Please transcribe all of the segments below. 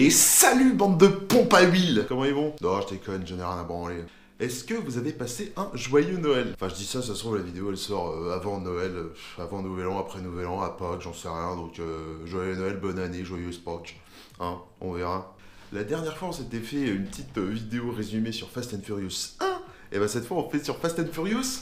Et salut bande de pompes à huile. Comment ils vont? Non, je déconne, j'en ai rien à branler. Est-ce que vous avez passé un joyeux Noël? Enfin, je dis ça se trouve, la vidéo elle sort avant Noël, avant Nouvel An, après Nouvel An, à Pâques, j'en sais rien. Donc, joyeux Noël, bonne année, joyeuse Pâques. Hein, on verra. La dernière fois, on s'était fait une petite vidéo résumée sur Fast and Furious 1. Et bah, cette fois, on fait sur Fast and Furious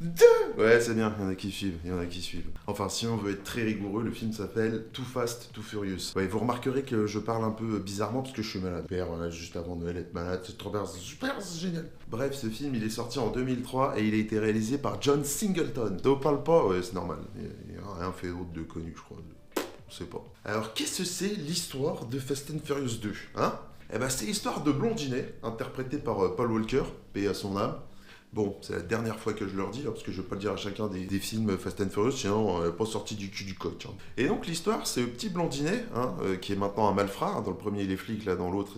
2. Ouais, c'est bien, il y en a qui suivent, il y en a qui suivent. Enfin, si on veut être très rigoureux, le film s'appelle Too Fast, Too Furious. Ouais, vous remarquerez que je parle un peu bizarrement parce que je suis malade. Père, voilà, juste avant Noël, être malade, c'est trop bien, c'est super, c'est génial. Bref, ce film, il est sorti en 2003 et il a été réalisé par John Singleton. Ça vous parle pas? Ouais, c'est normal. Il a rien fait d'autre de connu, je crois. On sait pas. Alors, qu'est-ce que c'est l'histoire de Fast and Furious 2, hein? Eh ben, c'est l'histoire de Blondinet, interprété par Paul Walker, paix à son âme. Bon, c'est la dernière fois que je leur dis, hein, parce que je vais pas le dire à chacun des films Fast and Furious, sinon pas sorti du cul du coq. Hein. Et donc l'histoire, c'est le petit Blondinet, hein, qui est maintenant un malfrat. Hein. Dans le premier, il est flic, là, dans l'autre,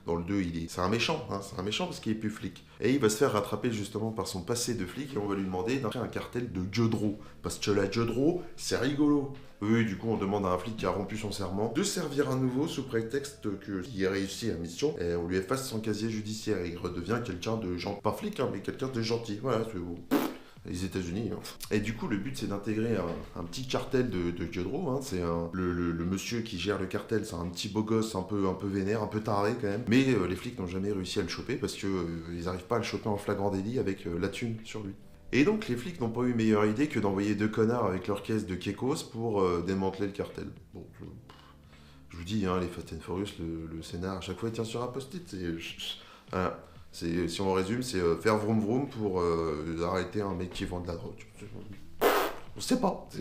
dans le 2, c'est un méchant. Hein, c'est un méchant parce qu'il est plus flic. Et il va se faire rattraper justement par son passé de flic, et on va lui demander d'entrer un cartel de Diodro. Parce que la Diodro, c'est rigolo. Oui, du coup, on demande à un flic qui a rompu son serment de servir à nouveau sous prétexte qu'il ait réussi la mission et on lui efface son casier judiciaire et il redevient quelqu'un de gentil. Pas flic, hein, mais quelqu'un de gentil. Voilà, c'est les États-Unis. Hein. Et du coup, le but, c'est d'intégrer un petit cartel de Diodro. Hein. C'est le monsieur qui gère le cartel, c'est un petit beau gosse un peu vénère, un peu taré quand même. Mais les flics n'ont jamais réussi à le choper parce qu'ils n'arrivent pas à le choper en flagrant délit avec la thune sur lui. Et donc les flics n'ont pas eu meilleure idée que d'envoyer deux connards avec leur caisse de Kekos pour démanteler le cartel. Bon, je vous dis, hein, les Fast and Furious, le scénar, à chaque fois il tient sur un post-it. Voilà. Si on résume, c'est faire vroom vroom pour arrêter un mec qui vend de la drogue. On sait pas, c'est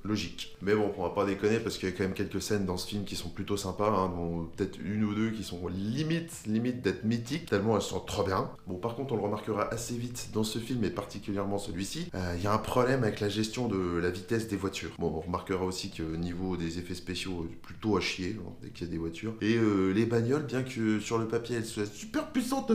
logique. Mais bon, on va pas déconner parce qu'il y a quand même quelques scènes dans ce film qui sont plutôt sympas, hein, dont peut-être une ou deux qui sont limite d'être mythiques, tellement elles sont trop bien. Bon, par contre, on le remarquera assez vite dans ce film, et particulièrement celui-ci, il y a un problème avec la gestion de la vitesse des voitures. Bon, on remarquera aussi que niveau des effets spéciaux, plutôt à chier, hein, dès qu'il y a des voitures. Et les bagnoles, bien que sur le papier elles soient super puissantes,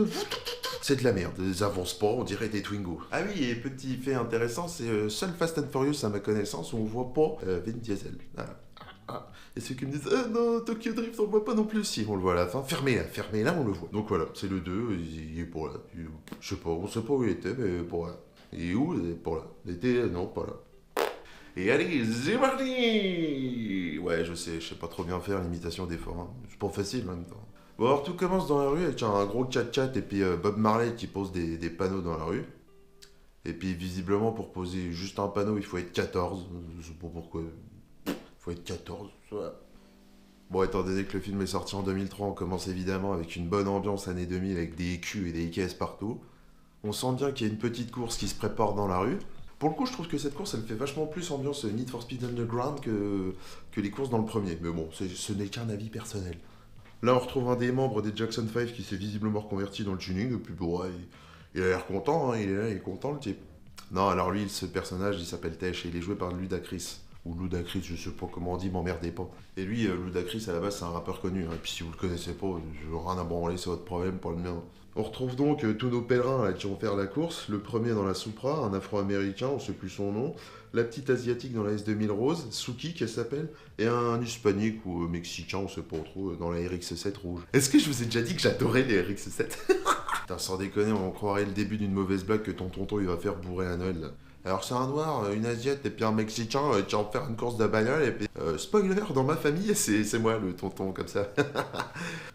c'est de la merde, elles avancent pas, on dirait des Twingo. Ah oui, et petit fait intéressant, c'est seul Fast and Furious à ma connaissance où on voit pas Vin Diesel. Voilà. Et ceux qui me disent non, Tokyo Drift, on le voit pas non plus. Si, on le voit à la fin, fermez-la, on le voit. Donc voilà, c'est le 2, il est pour là. Je sais pas, on sait pas où il était, mais pour là. Il est où? Il est pour là. Il était, non, pas là. Et allez, c'est parti! Ouais, je sais pas trop bien faire l'imitation des forains. C'est pas facile en même temps. Bon, alors tout commence dans la rue avec un gros 4x4 et puis Bob Marley qui pose des panneaux dans la rue. Et puis visiblement pour poser juste un panneau il faut être 14. Je sais pas pourquoi. Il faut être 14. Voilà. Bon, étant donné que le film est sorti en 2003, on commence évidemment avec une bonne ambiance années 2000 avec des culs et des caisses partout. On sent bien qu'il y a une petite course qui se prépare dans la rue. Pour le coup, je trouve que cette course, elle fait vachement plus ambiance Need for Speed Underground que les courses dans le premier. Mais bon, ce n'est qu'un avis personnel. Là, on retrouve un des membres des Jackson 5 qui s'est visiblement reconverti dans le tuning. Et puis, bon, ouais, il a l'air content, hein, il est là, il est content le type. Non, alors lui, ce personnage, il s'appelle Tesh et il est joué par Ludacris. Ou Ludacris, je sais pas comment on dit, m'emmerdez pas. Et lui, Ludacris, à la base, c'est un rappeur connu. Hein, et puis si vous le connaissez pas, je veux rien à branler, c'est votre problème, pas le mien. On retrouve donc tous nos pèlerins là, qui vont faire la course. Le premier dans la Supra, un afro-américain, on sait plus son nom. La petite asiatique dans la S2000 rose, Suki qu'elle s'appelle. Et un hispanique ou mexicain, on sait pas trop, dans la RX-7 rouge. Est-ce que je vous ai déjà dit que j'adorais les RX-7? Putain, sans déconner, on croirait le début d'une mauvaise blague que ton tonton il va faire bourrer à Noël là. Alors c'est un noir, une asiate et puis un mexicain qui va faire une course de bagnole et puis... spoiler, dans ma famille, c'est moi le tonton comme ça.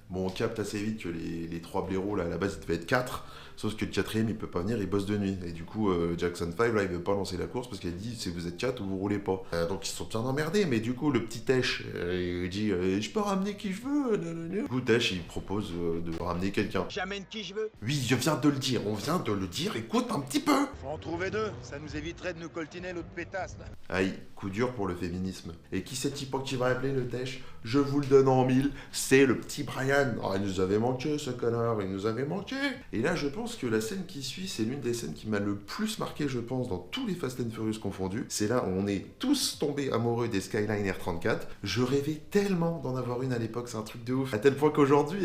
Bon, on capte assez vite que les trois blaireaux là à la base ils devaient être 4. Sauf que le quatrième il peut pas venir, il bosse de nuit. Et du coup Jackson 5 là il veut pas lancer la course parce qu'il dit si vous êtes 4 vous roulez pas. Donc ils se sont bien emmerdés, mais du coup le petit Tesh il dit je peux ramener qui je veux. Du coup Tesh il propose de ramener quelqu'un. J'amène qui je veux. Oui, je viens de le dire, on vient de le dire, écoute un petit peu. Faut en trouver deux, ça nous éviterait de nous coltiner l'autre pétasse là. Aïe, coup dur pour le féminisme. Et qui c'est type qui va appeler le Tesh? Je vous le donne en 1000, c'est le petit Brian. Oh, il nous avait manqué ce connard, il nous avait manqué. Et là je pense que la scène qui suit, c'est l'une des scènes qui m'a le plus marqué, je pense, dans tous les Fast and Furious confondus. C'est là où on est tous tombés amoureux des Skyline R34. Je rêvais tellement d'en avoir une à l'époque, c'est un truc de ouf. À tel point qu'aujourd'hui,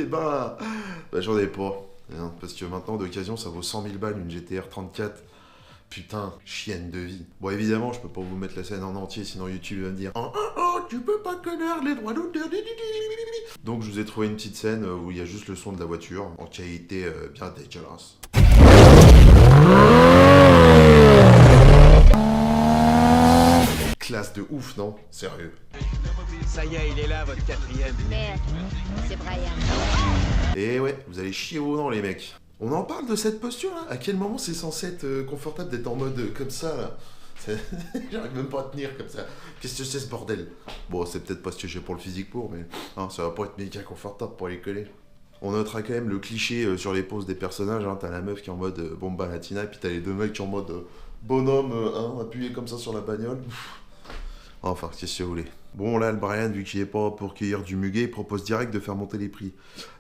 j'en ai pas. Hein, parce que maintenant, d'occasion, ça vaut 100 000 balles une GTR 34. Putain, chienne de vie. Bon, évidemment, je peux pas vous mettre la scène en entier, sinon YouTube va me dire oh, tu peux pas connaître les droits d'auteur. Donc je vous ai trouvé une petite scène où il y a juste le son de la voiture, en qualité bien dégueulasse. Classe de ouf, non? Sérieux. Ça y est, il est là, votre quatrième. Merde, c'est Brian. Et ouais, vous allez chier vos dents les mecs. On en parle de cette posture là? À quel moment c'est censé être confortable d'être en mode comme ça là? J'arrive même pas à tenir comme ça. Qu'est-ce que c'est ce bordel? Bon, c'est peut-être parce que j'ai pour le physique pour, mais hein, ça va pas être méga confortable pour les coller. On notera quand même le cliché sur les poses des personnages. Hein. T'as la meuf qui est en mode bomba latina, et puis t'as les deux mecs qui sont en mode bonhomme, appuyé comme ça sur la bagnole. Enfin, qu'est-ce que vous voulez? Bon, là, le Brian, vu qu'il est pas pour cueillir du muguet, il propose direct de faire monter les prix.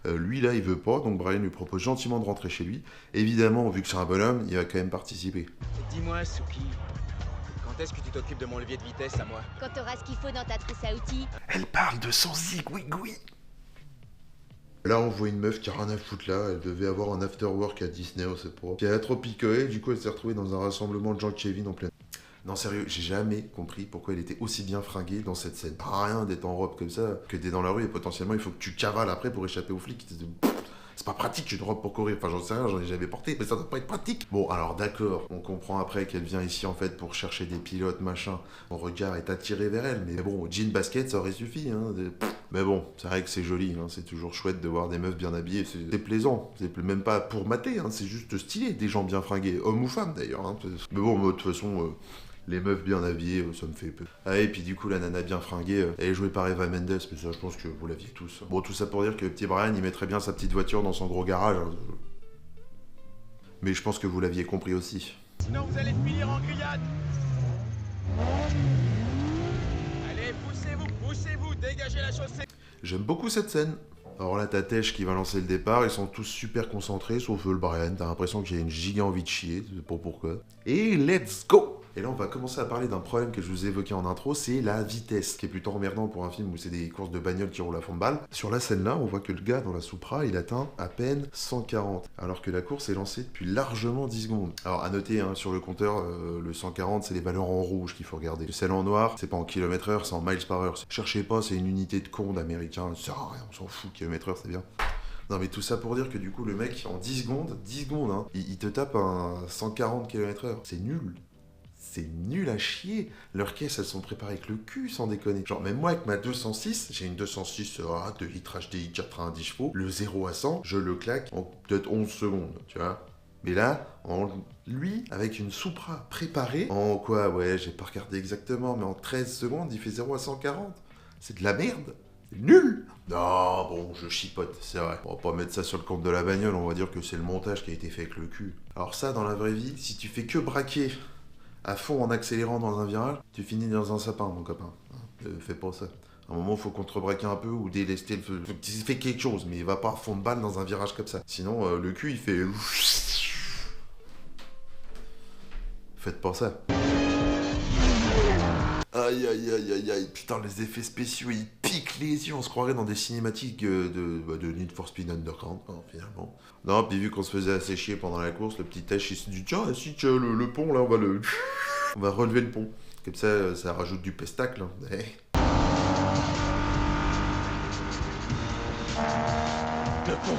Lui, là, il veut pas, donc Brian lui propose gentiment de rentrer chez lui. Évidemment, vu que c'est un bonhomme, il va quand même participer. Dis-moi, Suki, quand est-ce que tu t'occupes de mon levier de vitesse à moi? Quand t'auras ce qu'il faut dans ta trousse à outils. Elle parle de son zigouigoui. Là, on voit une meuf qui a rien à foutre là. Elle devait avoir un after-work à Disney, on sait pas. Puis elle a trop picolé, du coup, elle s'est retrouvée dans un rassemblement de Jean Kevin en pleine. Non, sérieux, j'ai jamais compris pourquoi elle était aussi bien fringuée dans cette scène. Pas rien d'être en robe comme ça, que t'es dans la rue et potentiellement il faut que tu cavales après pour échapper aux flics. C'est pas pratique une robe pour courir. Enfin, j'en sais rien, j'en ai jamais porté, mais ça doit pas être pratique. Bon, alors d'accord, on comprend après qu'elle vient ici en fait pour chercher des pilotes, machin. Mon regard est attiré vers elle, mais bon, jean basket, ça aurait suffi, hein. Mais bon, c'est vrai que c'est joli, hein. C'est toujours chouette de voir des meufs bien habillées, c'est plaisant. C'est même pas pour mater, hein. C'est juste stylé, des gens bien fringués, hommes ou femmes d'ailleurs. Hein. Mais bon, de toute façon. Les meufs bien habillées, ça me fait peu. Ah, et puis du coup, la nana bien fringuée, elle est jouée par Eva Mendes, mais ça, je pense que vous l'aviez tous. Bon, tout ça pour dire que le petit Brian, il mettrait bien sa petite voiture dans son gros garage. Hein. Mais je pense que vous l'aviez compris aussi. Sinon, vous allez finir en grillade. Allez, poussez-vous, dégagez la chaussée. J'aime beaucoup cette scène. Alors là, t'as Tesh qui va lancer le départ, ils sont tous super concentrés, sauf le Brian, t'as l'impression qu'il a une giga envie de chier, je sais pas pourquoi. Et let's go! Et là, on va commencer à parler d'un problème que je vous évoquais en intro, c'est la vitesse, qui est plutôt emmerdant pour un film où c'est des courses de bagnole qui roulent à fond de balle. Sur la scène là, on voit que le gars dans la Supra, il atteint à peine 140, alors que la course est lancée depuis largement 10 secondes. Alors à noter, hein, sur le compteur, le 140, c'est les valeurs en rouge qu'il faut regarder. Celle en noir, c'est pas en km/h, c'est en miles par heure. Cherchez pas, c'est une unité de conde américain, ça sert à rien, on s'en fout, km/h, c'est bien. Non mais tout ça pour dire que du coup, le mec, en 10 secondes, hein, il te tape un 140 km/h. C'est nul. C'est nul à chier. Leurs caisses, elles sont préparées avec le cul, sans déconner. Genre, même moi, avec ma 206, j'ai une 206 2 litres HDI 90 chevaux, le 0 à 100, je le claque en peut-être 11 secondes, tu vois. Mais là, lui, avec une Supra préparée, en quoi, ouais, j'ai pas regardé exactement, mais en 13 secondes, il fait 0 à 140. C'est de la merde. C'est nul. Non, bon, je chipote, c'est vrai. On va pas mettre ça sur le compte de la bagnole, on va dire que c'est le montage qui a été fait avec le cul. Alors ça, dans la vraie vie, si tu fais que braquer à fond en accélérant dans un virage, tu finis dans un sapin, mon copain. Fais pas ça. À un moment, il faut contrebraquer un peu ou délester le feu. Faut que tu fasses quelque chose, mais il va pas à fond de balle dans un virage comme ça. Sinon, le cul, il fait... Faites pas ça. Aïe, aïe, aïe, aïe, aïe. Putain, les effets spéciaux, ils piquent les yeux. On se croirait dans des cinématiques de Need for Speed Underground, hein, finalement. Non, puis vu qu'on se faisait assez chier pendant la course, le petit Tesh, il se dit, tiens, si tu as le pont, là, on va relever le pont. Comme ça, ça rajoute du pestacle. Hein. Le pont.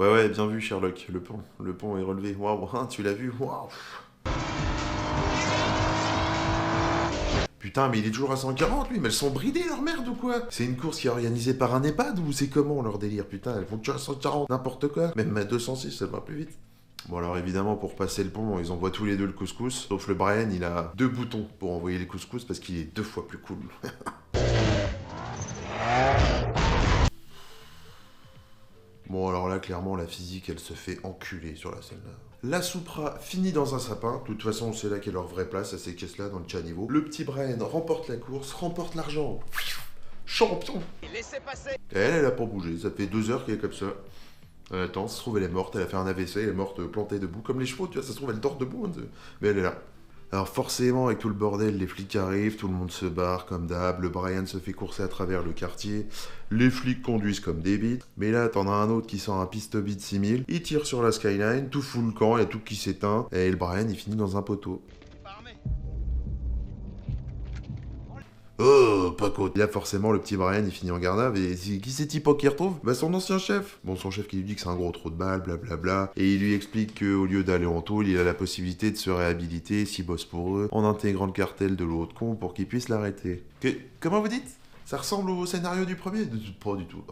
Ouais, bien vu, Sherlock. Le pont est relevé. Waouh, hein, tu l'as vu? Waouh. Putain, mais il est toujours à 140, lui, mais elles sont bridées, leur merde, ou quoi? C'est une course qui est organisée par un EHPAD, ou c'est comment, leur délire? Putain, elles font toujours à 140, n'importe quoi. Même ma 206, ça va plus vite. Bon, alors évidemment, pour passer le pont, ils envoient tous les deux le couscous, sauf le Brian, il a 2 boutons pour envoyer les couscous, parce qu'il est 2 fois plus cool. Bon, alors là, clairement, la physique, elle se fait enculer sur la scène là. La Supra finit dans un sapin. De toute façon, c'est là qu'est leur vraie place, à ces caisses-là, dans le caniveau. Le petit Brian remporte la course, remporte l'argent. Champion! Laissez passer. Elle a pas bougé. Ça fait 2 heures qu'elle est comme ça. Attends, ça se trouve, elle est morte. Elle a fait un AVC, elle est morte plantée debout. Comme les chevaux, tu vois, ça se trouve, elle dort debout. Hein, mais elle est là. Alors forcément, avec tout le bordel, les flics arrivent, tout le monde se barre comme d'hab, le Brian se fait courser à travers le quartier, les flics conduisent comme des bites, mais là t'en as un autre qui sort un Pistobit 6000, il tire sur la skyline, tout fout le camp, il y a tout qui s'éteint, et le Brian il finit dans un poteau. Oh, pas cool. Et là, forcément, le petit Brian, il finit en garde à vue. Et qui c'est type qu'il retrouve? Bah, son ancien chef. Bon, son chef qui lui dit que c'est un gros trou de balle, blablabla. Et il lui explique qu'au lieu d'aller en tôle, il a la possibilité de se réhabiliter s'il bosse pour eux, en intégrant le cartel de l'autre con pour qu'il puisse l'arrêter. Comment vous dites? Ça ressemble au scénario du premier? Pas du tout.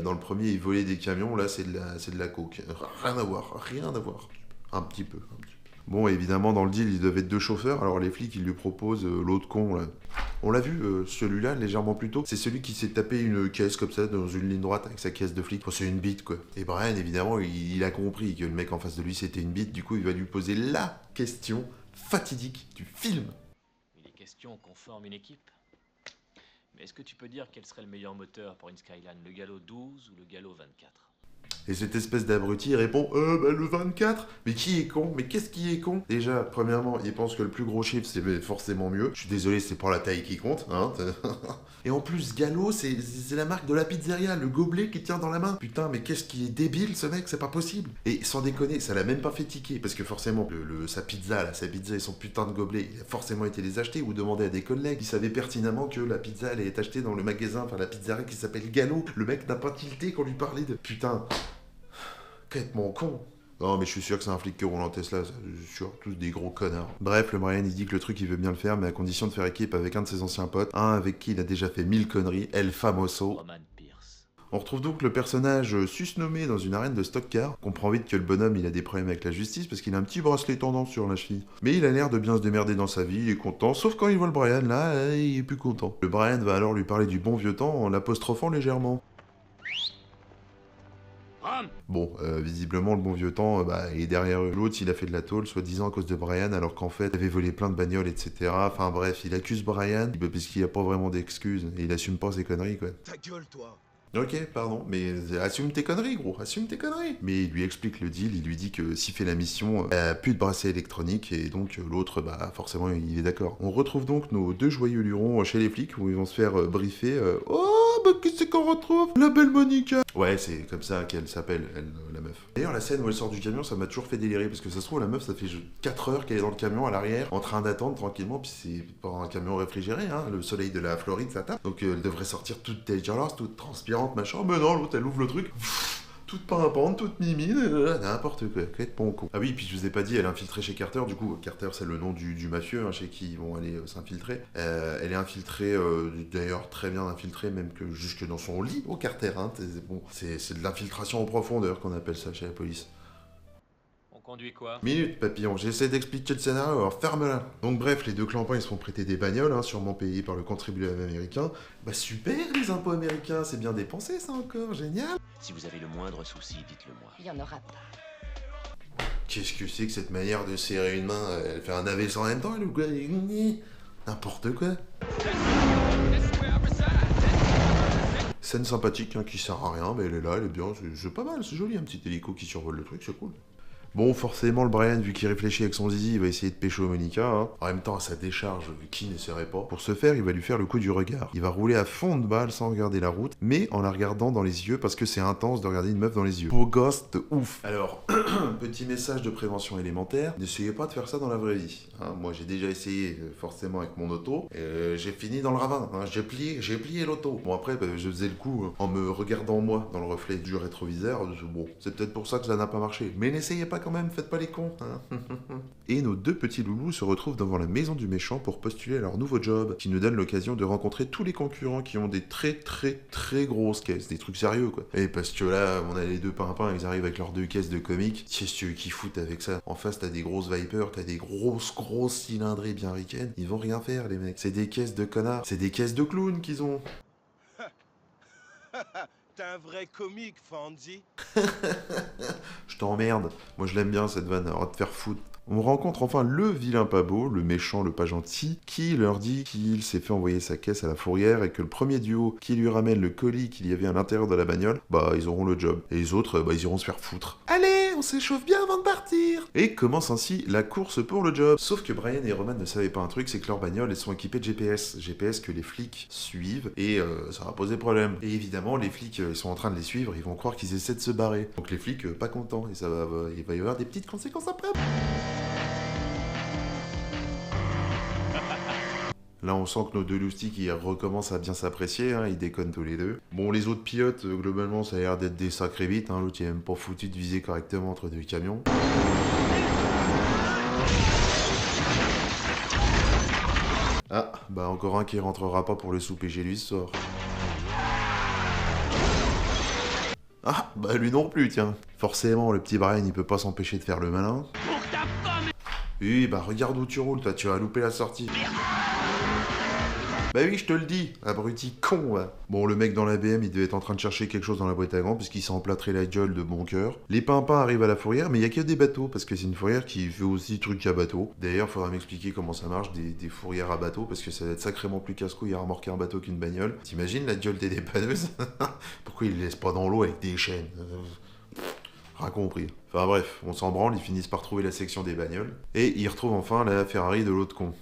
Dans le premier, il volait des camions, là, c'est de la coke. Rien à voir. Un petit peu. Bon, évidemment, dans le deal, il devait être 2 chauffeurs, alors les flics, ils lui proposent l'autre con, là. On l'a vu, celui-là, légèrement plus tôt. C'est celui qui s'est tapé une caisse comme ça, dans une ligne droite, avec sa caisse de flic. Bon, c'est une bite, quoi. Et Brian, évidemment, il a compris que le mec en face de lui, c'était une bite. Du coup, il va lui poser la question fatidique du film. Il est question qu'on forme une équipe. Mais est-ce que tu peux dire quel serait le meilleur moteur pour une Skyline, le Gallo 12 ou le Gallo 24? Et cette espèce d'abruti répond le 24. Mais qui est con? Mais qu'est-ce qui est con? Déjà, premièrement, il pense que le plus gros chiffre, c'est forcément mieux. Je suis désolé, c'est pas la taille qui compte, hein. Et en plus, Gallo, c'est la marque de la pizzeria, le gobelet qu'il tient dans la main. Putain, mais qu'est-ce qui est débile, ce mec, c'est pas possible. Et sans déconner, ça l'a même pas fait tiquer, parce que forcément, sa pizza et son putain de gobelet, il a forcément été les acheter ou demander à des collègues. Il savait pertinemment que la pizza allait être achetée dans le magasin, enfin la pizzeria qui s'appelle Gallo. Le mec n'a pas tilté qu'on lui parlait de... Putain... Quête-mon con. Non, mais je suis sûr que c'est un flic qui roule en Tesla, je suis sûr, tous des gros connards. Bref, le Brian, il dit que le truc, il veut bien le faire, mais à condition de faire équipe avec un de ses anciens potes, un avec qui il a déjà fait 1000 conneries, El Famoso. Roman Pierce. On retrouve donc le personnage susnommé dans une arène de stock car. On comprend vite que le bonhomme, il a des problèmes avec la justice parce qu'il a un petit bracelet tendance sur la cheville. Mais il a l'air de bien se démerder dans sa vie, il est content, sauf quand il voit le Brian, là, il est plus content. Le Brian va alors lui parler du bon vieux temps en l'apostrophant légèrement. Bon, visiblement, le bon vieux temps, il est derrière eux. L'autre, il a fait de la tôle, soi-disant à cause de Brian, alors qu'en fait, il avait volé plein de bagnoles, etc. Enfin bref, il accuse Brian, parce qu'il a pas vraiment d'excuses, et il assume pas ses conneries, quoi. Ta gueule, toi. Ok, pardon, mais assume tes conneries, gros, assume tes conneries. Mais il lui explique le deal, il lui dit que s'il fait la mission, plus de bracelet électronique, et donc l'autre, forcément, il est d'accord. On retrouve donc nos 2 joyeux lurons chez les flics, où ils vont se faire briefer. Qu'est-ce qu'on retrouve? La belle Monica. Ouais, c'est comme ça qu'elle s'appelle, elle, la meuf. D'ailleurs, la scène où elle sort du camion, ça m'a toujours fait délirer, parce que ça se trouve, la meuf, ça fait 4 heures qu'elle est dans le camion à l'arrière, en train d'attendre tranquillement, puis c'est pas un camion réfrigéré, hein, le soleil de la Floride, ça tape. Donc elle devrait sortir toute dégueulasse, toute transpirante, machin. Mais non, l'autre, elle ouvre le truc. Toute pimpante, toute mimine, n'importe quoi, être bon con. Ah oui, puis je vous ai pas dit, elle est infiltrée chez Carter, du coup, Carter c'est le nom du mafieux, hein, chez qui ils vont aller s'infiltrer. Elle est infiltrée, d'ailleurs très bien infiltrée, même que jusque dans son lit au Carter, hein, bon, c'est de l'infiltration en profondeur qu'on appelle ça chez la police. On conduit quoi? Minute, papillon, j'essaie d'expliquer le scénario, alors ferme-la. Donc bref, les 2 clampins, ils se font prêter des bagnoles, hein, sûrement payés par le contribuable américain. Bah super, les impôts américains, c'est bien dépensé ça encore, génial. Si vous avez le moindre souci, dites-le moi. Il y en aura pas. Qu'est-ce que c'est que cette manière de serrer une main? Elle fait un AVC en même temps, elle ou quoi? N'importe quoi. Scène sympathique, hein, qui sert à rien, mais elle est là, elle est bien, c'est pas mal, c'est joli, un petit hélico qui survole le truc, c'est cool. Bon, forcément, le Brian, vu qu'il réfléchit avec son zizi, il va essayer de pécho Monica, hein. En même temps, à sa décharge, qui n'essaierait pas? Pour ce faire, il va lui faire le coup du regard. Il va rouler à fond de balle sans regarder la route, mais en la regardant dans les yeux, parce que c'est intense de regarder une meuf dans les yeux. Beau gosse de ouf. Alors, petit message de prévention élémentaire, n'essayez pas de faire ça dans la vraie vie. Hein. Moi, j'ai déjà essayé, forcément, avec mon auto, et j'ai fini dans le ravin. Hein. J'ai plié l'auto. Bon, après, je faisais le coup en me regardant moi dans le reflet du rétroviseur. Bon, c'est peut-être pour ça que ça n'a pas marché. Mais n'essayez pas quand même, faites pas les cons, hein. Et nos 2 petits loulous se retrouvent devant la maison du méchant pour postuler à leur nouveau job, qui nous donne l'occasion de rencontrer tous les concurrents qui ont des très grosses caisses, des trucs sérieux quoi. Et parce que là, on a les 2 pimpins, ils arrivent avec leurs 2 caisses de comics, qu'est-ce qu'ils foutent avec ça? En face, t'as des grosses Viper, t'as des grosses cylindrées bien ricaines, ils vont rien faire les mecs, c'est des caisses de connards, c'est des caisses de clowns qu'ils ont. T'es un vrai comique, Fandy. Je t'emmerde. Moi je l'aime bien cette vanne, arrête de te faire foutre. On rencontre enfin le vilain pas beau, le méchant, le pas gentil, qui leur dit qu'il s'est fait envoyer sa caisse à la fourrière et que le premier duo qui lui ramène le colis qu'il y avait à l'intérieur de la bagnole, ils auront le job. Et les autres, ils iront se faire foutre. Allez, on s'échauffe bien avant de partir. Et commence ainsi la course pour le job. Sauf que Brian et Roman ne savaient pas un truc, c'est que leurs bagnoles, elles sont équipées de GPS. GPS que les flics suivent et ça va poser problème. Et évidemment, les flics, ils sont en train de les suivre, ils vont croire qu'ils essaient de se barrer. Donc les flics, pas contents. Et il va y avoir des petites conséquences après. Là, on sent que nos deux loustiques, ils recommencent à bien s'apprécier, hein, ils déconnent tous les deux. Bon, les autres pilotes, globalement, ça a l'air d'être des sacrés bites, hein, l'autre, il est même pas foutu de viser correctement entre deux camions. Ah, bah encore un qui rentrera pas pour le souper chez lui ce soir. Ah, bah lui non plus, tiens. Forcément, le petit Brian, il peut pas s'empêcher de faire le malin. Oui, bah regarde où tu roules, toi, tu vas louper la sortie. Bah oui, je te le dis, abruti con, va. Bon, le mec dans la BM, il devait être en train de chercher quelque chose dans la boîte à gants, puisqu'il s'est emplâtré la gueule de bon cœur. Les pimpins arrivent à la fourrière, mais il y a que des bateaux, parce que c'est une fourrière qui fait aussi truc à bateau. D'ailleurs, faudra m'expliquer comment ça marche, des fourrières à bateau, parce que ça va être sacrément plus casse-couille à remorquer un bateau qu'une bagnole. T'imagines la gueule des dépanneuses? Pourquoi ils le laissent pas dans l'eau avec des chaînes? Rien compris. Enfin bref, on s'en branle, ils finissent par trouver la section des bagnoles, et ils retrouvent enfin la Ferrari de l'autre con.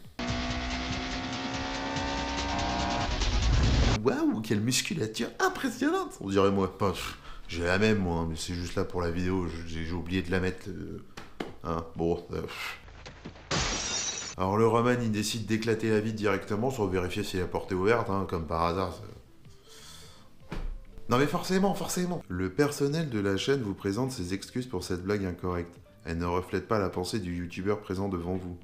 Waouh, quelle musculature impressionnante! On dirait moi. Enfin, j'ai la même moi, hein, mais c'est juste là pour la vidéo, j'ai oublié de la mettre. Hein, bon. Alors le Roman, il décide d'éclater la vitre directement, sans vérifier si la porte est ouverte, hein, comme par hasard. Non mais forcément. Le personnel de la chaîne vous présente ses excuses pour cette blague incorrecte. Elle ne reflète pas la pensée du youtubeur présent devant vous.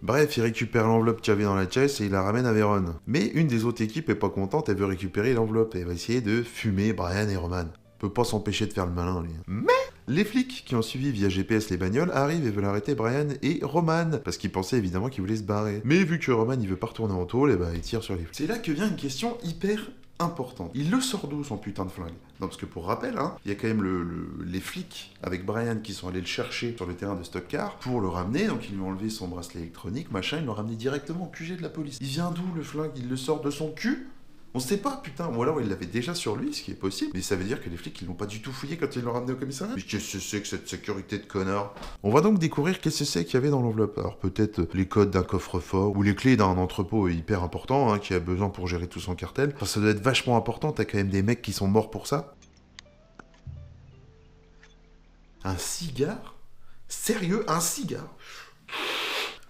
Bref, il récupère l'enveloppe qu'il y avait dans la caisse et il la ramène à Véron. Mais une des autres équipes est pas contente, elle veut récupérer l'enveloppe et elle va essayer de fumer Brian et Roman. Peut pas s'empêcher de faire le malin, lui. Mais les flics qui ont suivi via GPS les bagnoles arrivent et veulent arrêter Brian et Roman, parce qu'ils pensaient évidemment qu'ils voulaient se barrer. Mais vu que Roman il veut pas retourner en tôle, et bah il tire sur les flics. C'est là que vient une question hyper importante. Il le sort d'où son putain de flingue? Non, parce que pour rappel, hein, il y a quand même les flics avec Brian qui sont allés le chercher sur le terrain de stock car pour le ramener, donc ils lui ont enlevé son bracelet électronique, machin, ils l'ont ramené directement au QG de la police. Il vient d'où le flingue? Il le sort de son cul? On sait pas, putain. Ou alors il l'avait déjà sur lui, ce qui est possible. Mais ça veut dire que les flics, ils l'ont pas du tout fouillé quand ils l'ont ramené au commissariat. Mais qu'est-ce que c'est que cette sécurité de connard? On va donc découvrir qu'est-ce que c'est qu'il y avait dans l'enveloppe. Alors peut-être les codes d'un coffre-fort ou les clés d'un entrepôt hyper important, hein, qui a besoin pour gérer tout son cartel. Enfin, ça doit être vachement important. T'as quand même des mecs qui sont morts pour ça. Un cigare? Sérieux? Un cigare?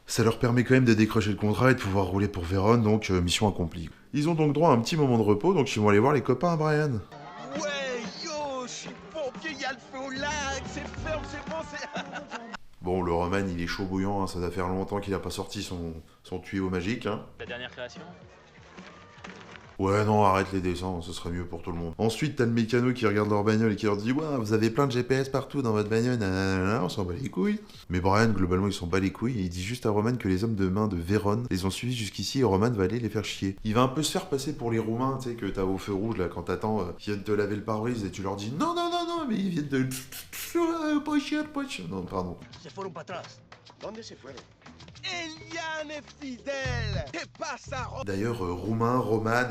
Ça leur permet quand même de décrocher le contrat et de pouvoir rouler pour Véron, donc mission accomplie. Ils ont donc droit à un petit moment de repos, donc ils vont aller voir les copains à Brian. Ouais, yo, je suis pompier, y'a le feu au lac, c'est ferme, c'est bon, c'est... Bon, le Roman, il est chaud bouillant, hein, ça doit faire longtemps qu'il a pas sorti son tuyau magique. Hein. La dernière création? Ouais, non, arrête les dessins, ce serait mieux pour tout le monde. Ensuite, t'as le mécano qui regarde leur bagnole et qui leur dit « Ouais, vous avez plein de GPS partout dans votre bagnole, nanana, on s'en bat les couilles. » Mais Brian, globalement, il s'en bat les couilles et il dit juste à Roman que les hommes de main de Véron les ont suivis jusqu'ici et Roman va aller les faire chier. Il va un peu se faire passer pour les Roumains, tu sais, que t'as au feu rouge, là, quand t'attends qu'ils viennent te laver le pare-brise et tu leur dis « Non, mais ils viennent de... pas cher. » Non, pardon. Se fueron para atrás. ¿Dónde se fueron? Eliane est fidèle, t'es pas ça, D'ailleurs, Roumain, Roman,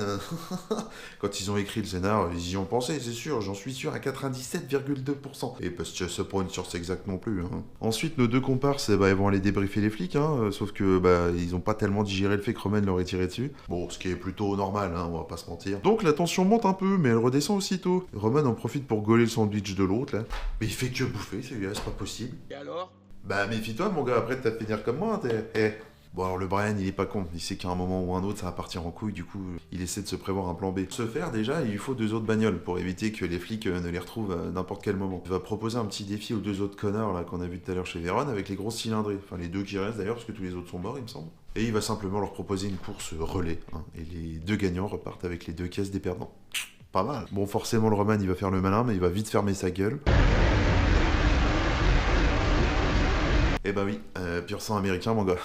quand ils ont écrit le scénar, ils y ont pensé, c'est sûr, j'en suis sûr à 97,2%. Et parce que c'est pas une source exacte non plus. Hein. Ensuite, nos deux comparses, ils vont aller débriefer les flics, hein, sauf que ils ont pas tellement digéré le fait que Roman leur ait tiré dessus. Bon, ce qui est plutôt normal, hein, on va pas se mentir. Donc la tension monte un peu, mais elle redescend aussitôt. Roman en profite pour gauler le sandwich de l'autre, là. Mais il fait que bouffer, celui-là, c'est pas possible. Et alors? Bah méfie-toi mon gars, après t'as finir comme moi, t'es... Bon alors le Brian il est pas con, il sait qu'à un moment ou un autre ça va partir en couille, du coup il essaie de se prévoir un plan B. Pour ce faire déjà, il lui faut 2 autres bagnoles pour éviter que les flics ne les retrouvent à n'importe quel moment. Il va proposer un petit défi aux 2 autres connards là qu'on a vu tout à l'heure chez Véron avec les grosses cylindrées. Enfin les 2 qui restent d'ailleurs parce que tous les autres sont morts il me semble. Et il va simplement leur proposer une course relais, hein, et les 2 gagnants repartent avec les 2 caisses des perdants. Pas mal. Bon forcément le Roman il va faire le malin mais il va vite fermer sa gueule. Eh ben oui, pur sang américain mon gars.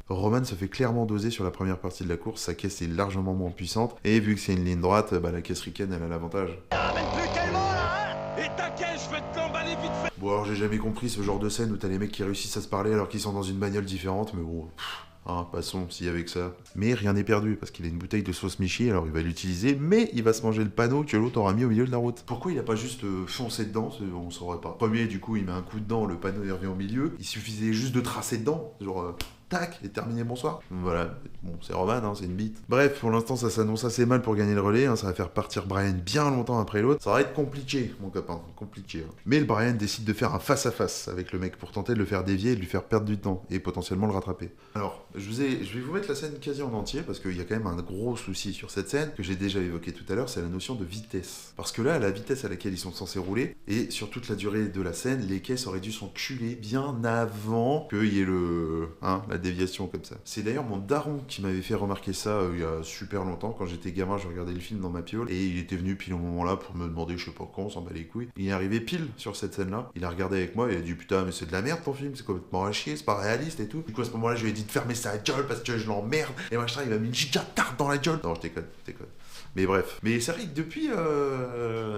Roman se fait clairement doser sur la première partie de la course, sa caisse est largement moins puissante, et vu que c'est une ligne droite, la caisse ricaine elle a l'avantage. plus tellement là, hein. Et t'inquiète, je vais te l'emballer vite fait. Bon alors j'ai jamais compris ce genre de scène où t'as les mecs qui réussissent à se parler alors qu'ils sont dans une bagnole différente, mais bon... Hein, passons, s'il y avait que ça. Mais rien n'est perdu, parce qu'il a une bouteille de sauce Michi, alors il va l'utiliser, mais il va se manger le panneau que l'autre aura mis au milieu de la route. Pourquoi il a pas juste foncé dedans, on saurait pas. Premier, du coup, il met un coup dedans, le panneau il revient au milieu, il suffisait juste de tracer dedans, genre... tac, et terminé, bonsoir. Voilà, bon, c'est Roman, hein, c'est une bite. Bref, pour l'instant, ça s'annonce assez mal pour gagner le relais, hein, ça va faire partir Brian bien longtemps après l'autre. Ça va être compliqué, mon copain, compliqué. Hein. Mais le Brian décide de faire un face-à-face avec le mec pour tenter de le faire dévier et de lui faire perdre du temps, et potentiellement le rattraper. Alors, je vais vous mettre la scène quasi en entier, parce qu'il y a quand même un gros souci sur cette scène, que j'ai déjà évoqué tout à l'heure, c'est la notion de vitesse. Parce que là, la vitesse à laquelle ils sont censés rouler, et sur toute la durée de la scène, les caisses auraient dû s'enculer bien avant qu'il y ait la déviation comme ça. C'est d'ailleurs mon daron qui m'avait fait remarquer ça il y a super longtemps. Quand j'étais gamin, je regardais le film dans ma piole et il était venu pile au moment là pour me demander, je sais pas quand, on s'en bat les couilles. Il est arrivé pile sur cette scène-là. Il a regardé avec moi et il a dit putain, mais c'est de la merde ton film, c'est complètement à chier, c'est pas réaliste et tout. Du coup, à ce moment-là, je lui ai dit de fermer sa gueule parce que je l'emmerde. Et machin, il m'a mis une giga tarte dans la gueule. Non, je déconne. Mais bref. Mais c'est vrai que depuis,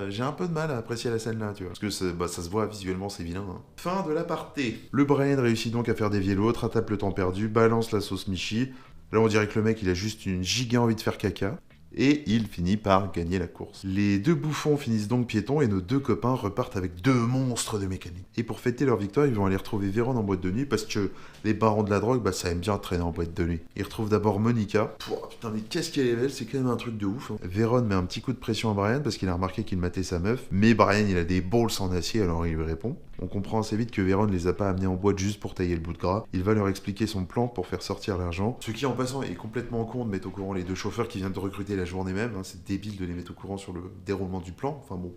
j'ai un peu de mal à apprécier la scène là, tu vois. Parce que ça se voit visuellement, c'est vilain. Hein. Fin de l'aparté. Le Brian réussit donc à faire dévier l'autre, rattrape le temps perdu, balance la sauce Michi. Là, on dirait que le mec, il a juste une giga envie de faire caca. Et il finit par gagner la course. Les deux bouffons finissent donc piétons et nos deux copains repartent avec deux monstres de mécanique. Et pour fêter leur victoire, ils vont aller retrouver Véron en boîte de nuit parce que les barons de la drogue, ça aime bien traîner en boîte de nuit. Ils retrouvent d'abord Monica. Pouah, putain, mais qu'est-ce qu'elle est belle, c'est quand même un truc de ouf. Hein. Véron met un petit coup de pression à Brian parce qu'il a remarqué qu'il matait sa meuf. Mais Brian, il a des balls en acier, alors il lui répond. On comprend assez vite que Véron ne les a pas amenés en boîte juste pour tailler le bout de gras. Il va leur expliquer son plan pour faire sortir l'argent. Ce qui, en passant, est complètement con de mettre au courant les deux chauffeurs qui viennent de recruter la journée même. Hein. C'est débile de les mettre au courant sur le déroulement du plan. Enfin bon,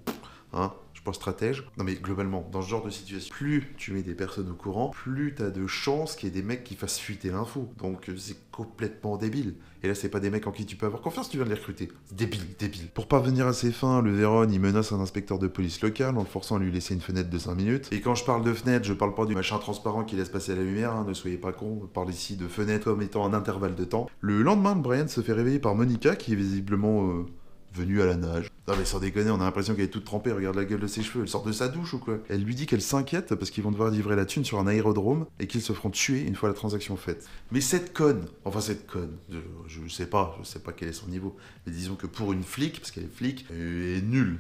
hein, je suis pas stratège. Non mais globalement, dans ce genre de situation, plus tu mets des personnes au courant, plus t'as de chances qu'il y ait des mecs qui fassent fuiter l'info. Donc c'est complètement débile. Et là, c'est pas des mecs en qui tu peux avoir confiance, tu viens de les recruter. C'est débile. Pour parvenir à ses fins, le Véron, il menace un inspecteur de police local en le forçant à lui laisser une fenêtre de 5 minutes. Et quand je parle de fenêtre, je parle pas du machin transparent qui laisse passer la lumière, hein, ne soyez pas cons, on parle ici de fenêtre comme étant un intervalle de temps. Le lendemain, Brian se fait réveiller par Monica, qui est visiblement venue à la nage. Non mais sans déconner, on a l'impression qu'elle est toute trempée, regarde la gueule de ses cheveux, elle sort de sa douche ou quoi? Elle lui dit qu'elle s'inquiète parce qu'ils vont devoir livrer la thune sur un aérodrome et qu'ils se feront tuer une fois la transaction faite. Mais cette conne, je sais pas quel est son niveau, mais disons que pour une flic, parce qu'elle est flic, elle est nulle,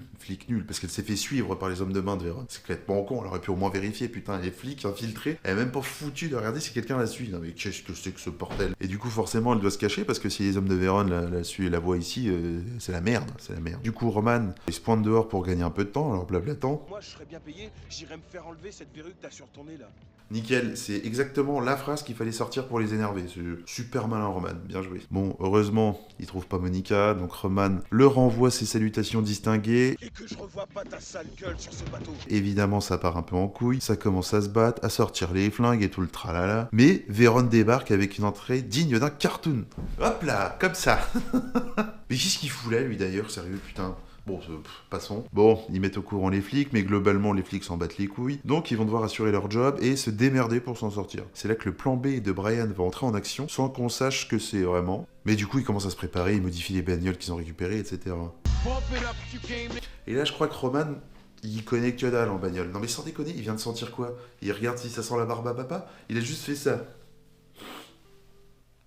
parce qu'elle s'est fait suivre par les hommes de main de Véron. C'est complètement con, elle aurait pu au moins vérifier, putain, elle est flic, infiltrée, elle est même pas foutue de regarder si quelqu'un la suit. Non mais qu'est-ce que c'est que ce bordel? Et du coup forcément elle doit se cacher parce que si les hommes de Véron la suivent et la voient ici, c'est la merde. Du coup Roman, il se pointe dehors pour gagner un peu de temps, alors blablatant. Moi, je serais bien payé, j'irais me faire enlever cette verrue que t'as sur ton nez, là. Nickel, c'est exactement la phrase qu'il fallait sortir pour les énerver. C'est super malin, Roman, bien joué. Bon, heureusement, il trouve pas Monica, donc Roman leur renvoie ses salutations distinguées. Et que je revois pas ta sale gueule sur ce bateau. Évidemment, ça part un peu en couille, ça commence à se battre, à sortir les flingues et tout le tralala. Mais Véron débarque avec une entrée digne d'un cartoon. Hop là, comme ça. Mais qu'est-ce qu'il fout là, lui, d'ailleurs, sérieux, putain. Bon, passons. Bon, ils mettent au courant les flics, mais globalement, les flics s'en battent les couilles. Donc, ils vont devoir assurer leur job et se démerder pour s'en sortir. C'est là que le plan B de Brian va entrer en action, sans qu'on sache ce que c'est vraiment. Mais du coup, ils commencent à se préparer, ils modifient les bagnoles qu'ils ont récupérées, etc. Et là, je crois que Roman, il connaît que dalle en bagnole. Non mais sans déconner, il vient de sentir quoi? Il regarde si ça sent la barbe à papa? Il a juste fait ça.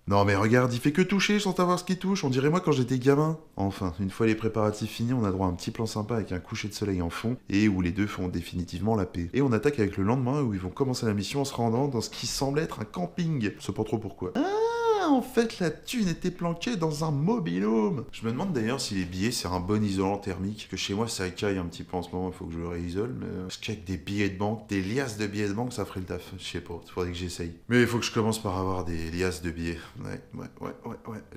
Non mais regarde, il fait que toucher sans savoir ce qu'il touche, on dirait moi quand j'étais gamin. Enfin, une fois les préparatifs finis, on a droit à un petit plan sympa avec un coucher de soleil en fond, et où les deux font définitivement la paix. Et on attaque avec le lendemain où ils vont commencer la mission en se rendant dans ce qui semble être un camping. Je sais pas trop pourquoi. En fait, la thune était planquée dans un mobil-home. Je me demande d'ailleurs si les billets, c'est un bon isolant thermique. Que chez moi, ça caille un petit peu en ce moment, il faut que je le réisole. Mais est-ce qu'avec des billets de banque, des liasses de billets de banque, ça ferait le taf? Je sais pas, il faudrait que j'essaye. Mais il faut que je commence par avoir des liasses de billets. Ouais.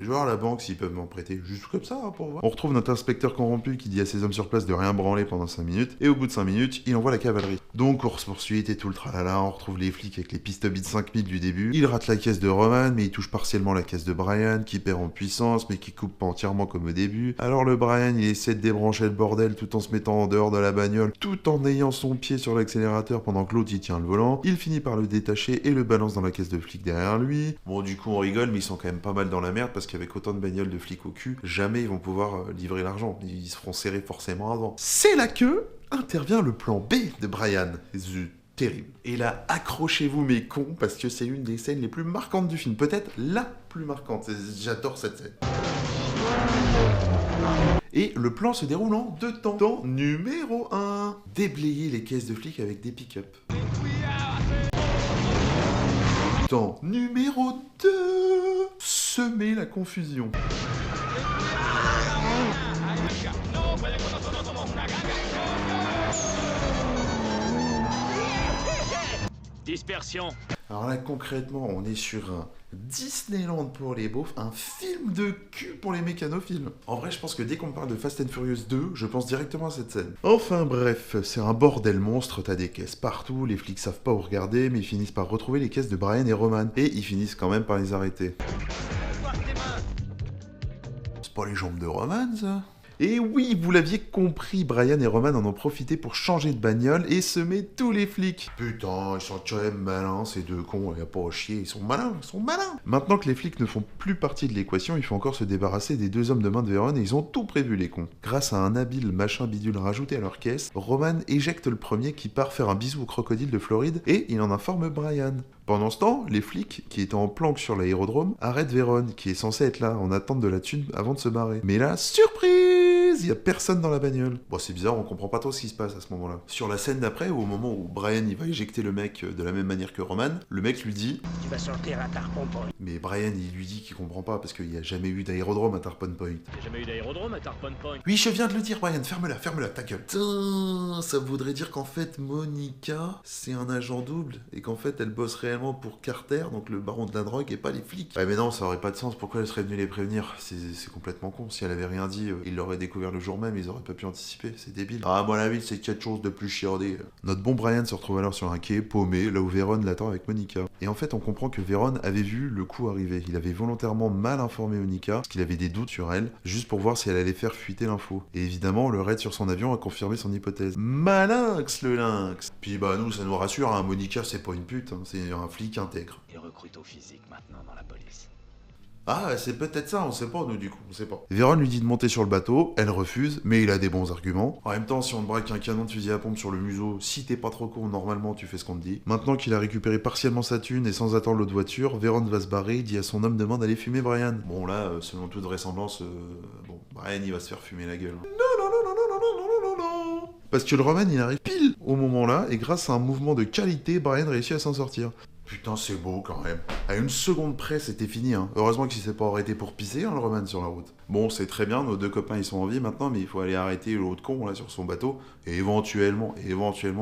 Je vais voir la banque s'ils peuvent m'en prêter. Juste comme ça, hein, pour voir. On retrouve notre inspecteur corrompu qui dit à ses hommes sur place de rien branler pendant 5 minutes. Et au bout de 5 minutes, il envoie la cavalerie. Donc, course-poursuite et tout le tralala. On retrouve les flics avec les pistobits 5000 du début. Il rate la caisse de Roman, mais il touche partiellement la caisse de Brian, qui perd en puissance, mais qui coupe pas entièrement comme au début. Alors le Brian, il essaie de débrancher le bordel tout en se mettant en dehors de la bagnole, tout en ayant son pied sur l'accélérateur pendant que l'autre y tient le volant. Il finit par le détacher et le balance dans la caisse de flic derrière lui. Bon, du coup, on rigole, mais ils sont quand même pas mal dans la merde, parce qu'avec autant de bagnoles de flics au cul, jamais ils vont pouvoir livrer l'argent. Ils se feront serrer forcément avant. C'est là que intervient le plan B de Brian. Zut. Terrible. Et là, accrochez-vous mes cons, parce que c'est une des scènes les plus marquantes du film. Peut-être la plus marquante. J'adore cette scène. Et le plan se déroule en 2 temps. Temps numéro 1. Déblayer les caisses de flics avec des pick-up. Temps numéro 2. Semer la confusion. Dispersion. Alors là, concrètement, on est sur un Disneyland pour les beaufs, un film de cul pour les mécanophiles. En vrai, je pense que dès qu'on me parle de Fast and Furious 2, je pense directement à cette scène. Enfin bref, c'est un bordel monstre, t'as des caisses partout, les flics savent pas où regarder, mais ils finissent par retrouver les caisses de Brian et Roman. Et ils finissent quand même par les arrêter. C'est pas les jambes de Roman, ça ? Et oui, vous l'aviez compris, Brian et Roman en ont profité pour changer de bagnole et semer tous les flics. Putain, ils sont quand même malins, ces deux cons, y a pas à chier, ils sont malins. Maintenant que les flics ne font plus partie de l'équation, il faut encore se débarrasser des deux hommes de main de Vérone et ils ont tout prévu, les cons. Grâce à un habile machin bidule rajouté à leur caisse, Roman éjecte le premier qui part faire un bisou au crocodile de Floride et il en informe Brian. Pendant ce temps, les flics, qui étaient en planque sur l'aérodrome, arrêtent Vérone, qui est censé être là, en attente de la thune avant de se barrer. Mais là, surprise, y a personne dans la bagnole. Bon, c'est bizarre, on comprend pas trop ce qui se passe à ce moment-là. Sur la scène d'après, au moment où Brian il va éjecter le mec de la même manière que Roman, le mec lui dit « Tu vas sortir à Tarpon Point. » Mais Brian, il lui dit qu'il comprend pas, parce qu'il y a jamais eu d'aérodrome à Tarpon Point. Y'a jamais eu d'aérodrome à Tarpon Point. Oui, je viens de le dire, Brian, ferme-la, ta gueule. Tain, ça voudrait dire qu'en fait, Monica, c'est un agent double, et qu'en fait, elle bosse réellement pour Carter, donc le baron de la drogue, et pas les flics. Ouais, mais non, ça aurait pas de sens, pourquoi elle serait venue les prévenir? C'est complètement con, si elle avait rien dit, ils l'auraient découvert le jour même, ils auraient pas pu anticiper, c'est débile. Ah, à mon avis, c'est quelque chose de plus chiardé. Notre bon Brian se retrouve alors sur un quai, paumé, là où Vérone l'attend avec Monica. Et en fait, on comprend que Vérone avait vu le coup arriver. Il avait volontairement mal informé Monica, parce qu'il avait des doutes sur elle, juste pour voir si elle allait faire fuiter l'info. Et évidemment, le raid sur son avion a confirmé son hypothèse. Malinx, le lynx. Puis bah nous, ça nous rassure, hein, Monica, c'est pas une pute, hein, c'est un flic intègre. Il recrute au physique maintenant dans la police. Ah, c'est peut-être ça, on sait pas, nous, du coup, on sait pas. Vérone lui dit de monter sur le bateau, elle refuse, mais il a des bons arguments. En même temps, si on te braque un canon de fusil à pompe sur le museau, si t'es pas trop con, normalement, tu fais ce qu'on te dit. Maintenant qu'il a récupéré partiellement sa thune et sans attendre l'autre voiture, Vérone va se barrer, il dit à son homme de main d'aller fumer Brian. Bon, là, selon toute vraisemblance, bon, Brian, il va se faire fumer la gueule. Non. Parce que le Roman, il arrive pile au moment-là, et grâce à un mouvement de qualité, Brian réussit à s'en sortir. Putain, c'est beau quand même. À une seconde près, c'était fini. Hein. Heureusement qu'il s'est pas arrêté pour pisser, hein, le Roman, sur la route. Bon, c'est très bien, nos deux copains, ils sont en vie maintenant, mais il faut aller arrêter l'autre con, là, sur son bateau, et éventuellement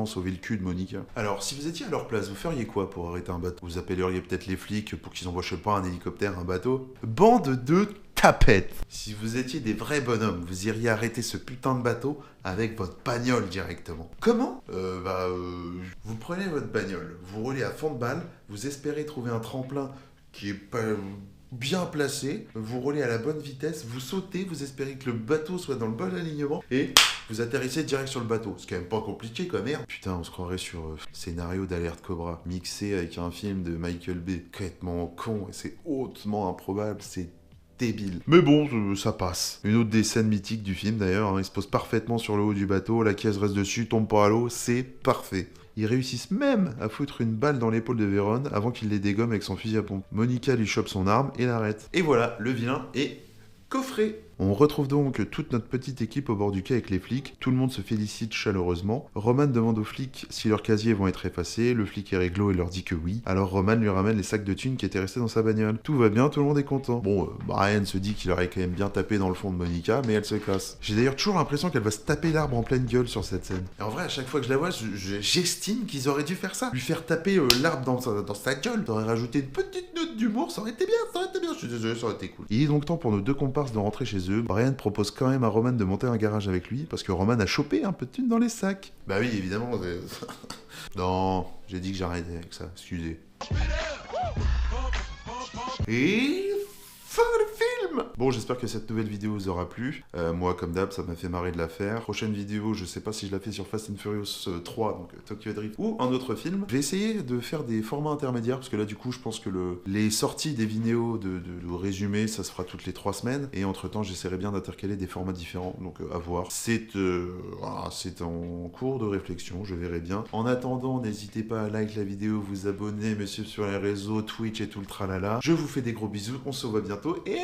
sauver le cul de Monica. Alors, si vous étiez à leur place, vous feriez quoi pour arrêter un bateau? Vous appelleriez peut-être les flics pour qu'ils envoient, je sais pas, un hélicoptère, un bateau? Bande de tapettes. Si vous étiez des vrais bonhommes, vous iriez arrêter ce putain de bateau avec votre bagnole directement. Comment? Vous prenez votre bagnole, vous roulez à fond de balle, vous espérez trouver un tremplin qui est pas bien placé, vous roulez à la bonne vitesse, vous sautez, vous espérez que le bateau soit dans le bon alignement et vous atterrissez direct sur le bateau. C'est quand même pas compliqué quoi, merde. Putain, on se croirait sur scénario d'Alerte Cobra, mixé avec un film de Michael Bay. Complètement con et c'est hautement improbable, c'est débile. Mais bon, ça passe. Une autre des scènes mythiques du film d'ailleurs, hein, il se pose parfaitement sur le haut du bateau, la caisse reste dessus, tombe pas à l'eau, c'est parfait. Ils réussissent même à foutre une balle dans l'épaule de Vérone avant qu'il les dégomme avec son fusil à pompe. Monica lui chope son arme et l'arrête. Et voilà, le vilain est coffré. On retrouve donc toute notre petite équipe au bord du quai avec les flics, tout le monde se félicite chaleureusement. Roman demande aux flics si leurs casiers vont être effacés, le flic est réglo et leur dit que oui. Alors Roman lui ramène les sacs de thunes qui étaient restés dans sa bagnole. Tout va bien, tout le monde est content. Bon, Brian se dit qu'il aurait quand même bien tapé dans le fond de Monica, mais elle se casse. J'ai d'ailleurs toujours l'impression qu'elle va se taper l'arbre en pleine gueule sur cette scène. Et en vrai, à chaque fois que je la vois, j'estime qu'ils auraient dû faire ça. Lui faire taper l'arbre dans sa gueule, t'aurais rajouté une petite note d'humour, ça aurait été bien, je suis désolé, ça aurait été cool. Il est donc temps pour nos deux comparses de rentrer chez eux. Brian propose quand même à Roman de monter un garage avec lui, parce que Roman a chopé un peu de thunes dans les sacs. Bah oui, évidemment. Non, j'ai dit que j'arrêtais avec ça, excusez. Et fin de film. Bon, j'espère que cette nouvelle vidéo vous aura plu. Moi, comme d'hab, ça m'a fait marrer de la faire. Prochaine vidéo, je sais pas si je la fais sur Fast and Furious 3, donc Tokyo Drift, ou un autre film. Je vais essayer de faire des formats intermédiaires, parce que là, du coup, je pense que les sorties des vidéos de résumé, ça se fera toutes les 3 semaines. Et entre-temps, j'essaierai bien d'intercaler des formats différents, donc à voir. C'est en cours de réflexion, je verrai bien. En attendant, n'hésitez pas à like la vidéo, vous abonner, me suivre sur les réseaux, Twitch et tout le tralala. Je vous fais des gros bisous, on se voit bientôt, et